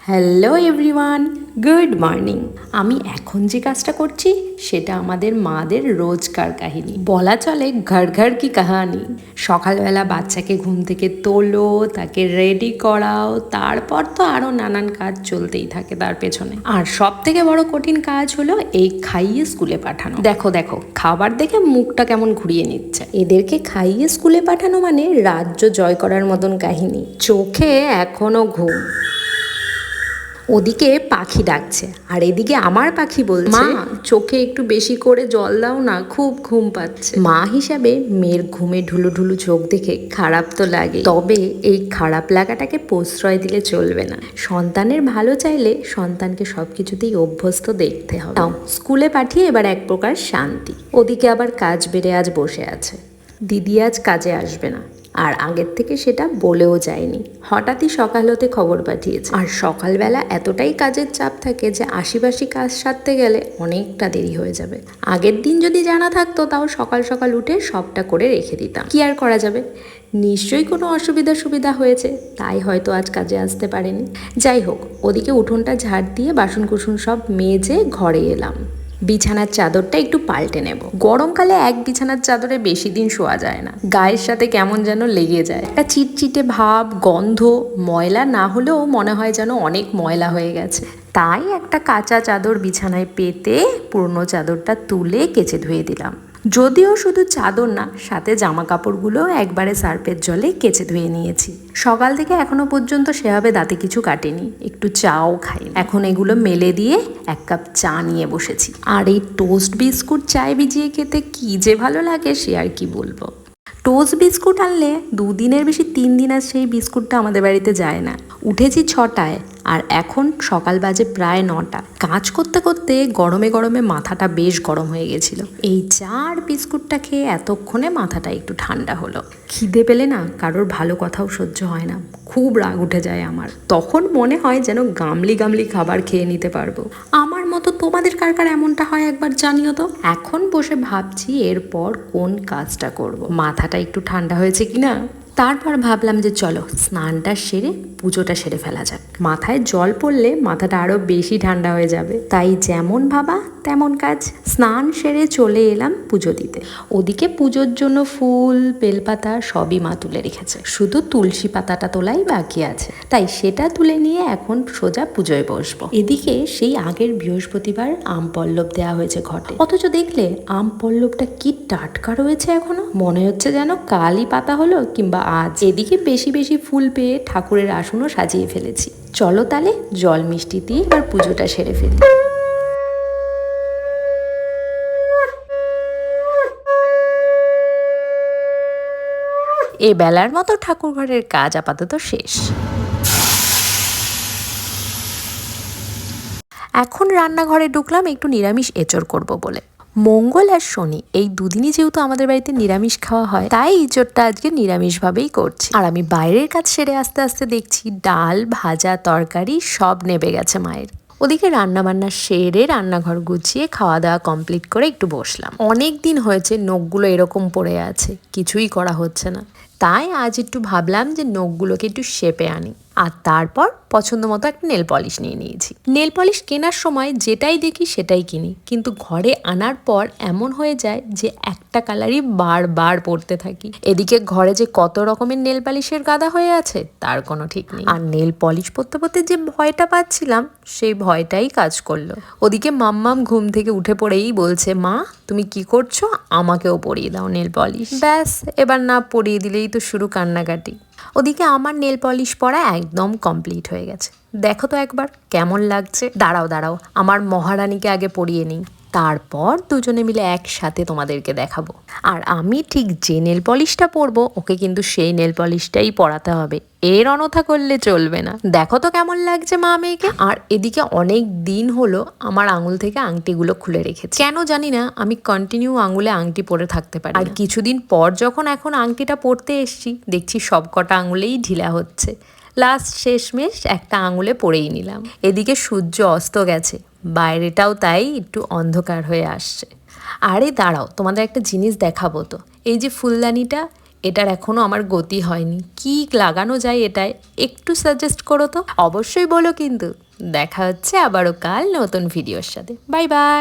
Hello everyone, good morning. আমি এখন যে কাজটা করছি সেটা আমাদের মাদের রোজকার কাহিনী, বলা চলে ঘর ঘর কি কাহানি। সকালবেলা বাচ্চাকে ঘুম থেকে তোলো, তাকে রেডি করাও, তারপর তো আরও নানান কাজ চলতেই থাকে তার পেছনে। আর সব থেকে বড় কঠিন কাজ হলো এই খাইয়ে স্কুলে পাঠানো। দেখো দেখো, খাবার দেখে মুখটা কেমন ঘুরিয়ে নিচ্ছে। এদেরকে খাইয়ে স্কুলে পাঠানো মানে রাজ্য জয় করার মতন কাহিনী। চোখে এখনো ঘুম। ওদিকে পাখি ডাকছে আর এদিকে আমার পাখি বলছে, মা চোখে একটু বেশি করে জল দাও না, খুব ঘুম পাচ্ছে। মা হিসাবে মেয়ের ঘুমে ঢুলু ঢুলু চোখ দেখে খারাপ তো লাগে, তবে এই খারাপ লাগাটাকে প্রশ্রয় দিলে চলবে না। সন্তানের ভালো চাইলে সন্তানকে সবকিছুতেই অভ্যস্ত দেখতে হবে। তাও স্কুলে পাঠিয়ে এবার এক প্রকার শান্তি। ওদিকে আবার কাজ বেড়ে আজ বসে আছে। দিদি আজ কাজে আসবে না, আর আগের থেকে সেটা বলেও যায়নি। হঠাৎই সকাল হতে খবর পাঠিয়েছে। আর সকালবেলা এতটাই কাজের চাপ থাকে যে আশিপাশি কাজ সারতে গেলে অনেকটা দেরি হয়ে যাবে। আগের দিন যদি জানা থাকতো তাও সকাল সকাল উঠে সবটা করে রেখে দিতাম। কি আর করা যাবে, নিশ্চয়ই কোনো সুবিধা হয়েছে, তাই হয়তো আজ কাজে আসতে পারেনি। যাই হোক, ওদিকে উঠোনটা ঝাড় দিয়ে বাসন কুসুন সব মেজে ঘরে এলাম। বিছানার চাদরটা একটু পাল্টে নেব। গরমকালে এক বিছানার চাদরে বেশি দিন শোয়া যায় না, গায়ের সাথে কেমন যেন লেগে যায়, একটা চিটচিটে ভাব, গন্ধ। ময়লা না হলেও মনে হয় যেন অনেক ময়লা হয়ে গেছে। তাই একটা কাঁচা চাদর বিছানায় পেতে পুরনো চাদরটা তুলে কেচে ধুয়ে দিলাম। যদিও শুধু চাদর না, সাথে জামা কাপড়গুলো একবারে সার্ফের জলে কেচে ধুয়ে নিয়েছি। সকাল থেকে এখনো পর্যন্ত সেভাবে দাঁতে কিছু কাটেনি, একটু চাও খাই। এখন এগুলো মেলে দিয়ে এক কাপ চা নিয়ে বসেছি। আর এই টোস্ট বিস্কুট চায় ভিজিয়ে খেতে কি যে ভালো লাগে সে আর কি বলবো। টোস্ট বিস্কুট আনলে 2 দিনের বেশি 3 দিন আর সেই বিস্কুটটা আমাদের বাড়িতে যায় না। উঠেছি 6টায় আর এখন সকাল বাজে প্রায় 9টা। কাজ করতে করতে গরমে গরমে মাথাটা বেশ গরম হয়ে গেছিল। এই চা আর বিস্কুটটা খেয়ে এতক্ষণে মাথাটা একটু ঠান্ডা হলো। খিদে পেলে না কারোর ভালো কথাও সহ্য হয় না, খুব রাগ উঠে যায় আমার। তখন মনে হয় যেন গামলি গামলি খাবার খেয়ে নিতে পারবো। আমার মতো তোমাদের কার কার এমনটা হয় একবার জানিও তো। এখন বসে ভাবছি এরপর কোন কাজটা করব। মাথাটা একটু ঠান্ডা হয়েছে কিনা। তারপর ভাবলাম যে চলো স্নানটা সেরে পুজোটা সেরে ফেলা যাক। মাথায় জল পড়লে মাথাটা আরো বেশি ঠান্ডা হয়ে যাবে। তাই যেমন ভাবা তেমন কাজ। স্নান সেরে চলে এলাম পুজো দিতে। ওদিকে পুজোর জন্য ফুল, বেলপাতা সবই মা তুলে রেখেছে, শুধু তুলসী পাতাটা তোলাই বাকি আছে। তাই সেটা তুলে নিয়ে এখন সোজা পুজোয় বসবো। এদিকে সেই আগের বৃহস্পতিবার আম পল্লব দেওয়া হয়েছে ঘটে, অথচ দেখলে আম পল্লবটা কি টাটকা রয়েছে এখনো। মনে হচ্ছে যেন কালই পাতা হলো কিংবা আজ। এদিকে বেশি বেশি ফুল পেয়ে ঠাকুরের আসনও সাজিয়ে ফেলেছি। চলো তাহলে জল মিষ্টি দিয়ে এবার পুজোটা সেরে ফেলি। এ বেলার মতো ঠাকুর ঘরের কাজ আপাতত শেষ। এখন রান্নাঘরে ঢুকলাম একটু নিরামিষ এঁচড় করব বলে। মঙ্গল আর শনি এই দুদিনই যেহেতু আমাদের বাড়িতে নিরামিষ খাওয়া হয়, তাই এঁচড়টা আজকে নিরামিষ ভাবেই করছি। আর আমি বাইরের কাজ সেরে আস্তে আস্তে দেখছি ডাল, ভাজা, তরকারি সব নেবে গেছে মায়ের। ওদিকে রান্নাবান্না সেরে রান্নাঘর গুছিয়ে খাওয়া দাওয়া কমপ্লিট করে একটু বসলাম। অনেক দিন হয়েছে নখগুলো এরকম পড়ে আছে, কিছুই করা হচ্ছে না। তাই আজ একটু ভাবলাম যে নখগুলোকে একটু শেপে আনি। আর তারপর পছন্দ মতো একটা নেল পলিশ নিয়ে নিয়েছি। নেল পলিশ কেনার সময় যেটাই দেখি সেটাই কিনি, কিন্তু ঘরে আনার পর এমন হয়ে যায় যে একটা কালারই বারবার পরতে থাকি। এদিকে ঘরে যে কত রকমের নেল পলিশের গাদা হয়ে আছে তার কোনো ঠিক নেই। আর নেল পলিশ পরতে পরতে যে ভয়টা পাচ্ছিলাম সেই ভয়টাই কাজ করলো। ওদিকে মাম্মাম ঘুম থেকে উঠে পড়েই বলছে, মা তুমি কি করছো, আমাকেও পরিয়ে দাও নেল পলিশ। ব্যাস, এবার না পরিয়ে দিলেই তো শুরু কান্নাকাটি। ওদিকে আমার নেল পলিশ পরা একদম কমপ্লিট হয়ে গেছে। দেখো তো একবার কেমন লাগছে। দাঁড়াও আমার মহারানীকে আগে পরিয়ে নিই, তারপর দুজনে মিলে একসাথে তোমাদেরকে দেখাবো। আর আমি ঠিক যে নেল পলিশটা পরবো ওকে কিন্তু সেই নেল পলিশটাই পরাতে হবে, এর অনথা করলে চলবে না। দেখো তো কেমন লাগছে মা মেয়েকে। আর এদিকে অনেক দিন হলো আমার আঙুল থেকে আংটিগুলো খুলে রেখেছি, কেন জানি না আমি কন্টিনিউ আঙুলে আংটি পরে থাকতে পারি। আর কিছুদিন পর যখন এখন আংটিটা পরতে এসছি দেখছি সব কটা আঙুলেই ঢিলা হচ্ছে। লাস্ট শেষমেশ একটা আঙুলে পরেই নিলাম। এদিকে সূর্য অস্ত গেছে, বাইরেটাও তাই একটু অন্ধকার হয়ে আসছে। আরে দাঁড়াও, তোমাদের একটা জিনিস দেখাবো তো। এই যে ফুলদানিটা, এটার এখনো আমার গতি হয়নি। কি লাগানো যায় এটায় একটু সাজেস্ট করো তো, অবশ্যই বলো কিন্তু। দেখা হচ্ছে আবারও কাল নতুন ভিডিওর সাথে। Bye bye.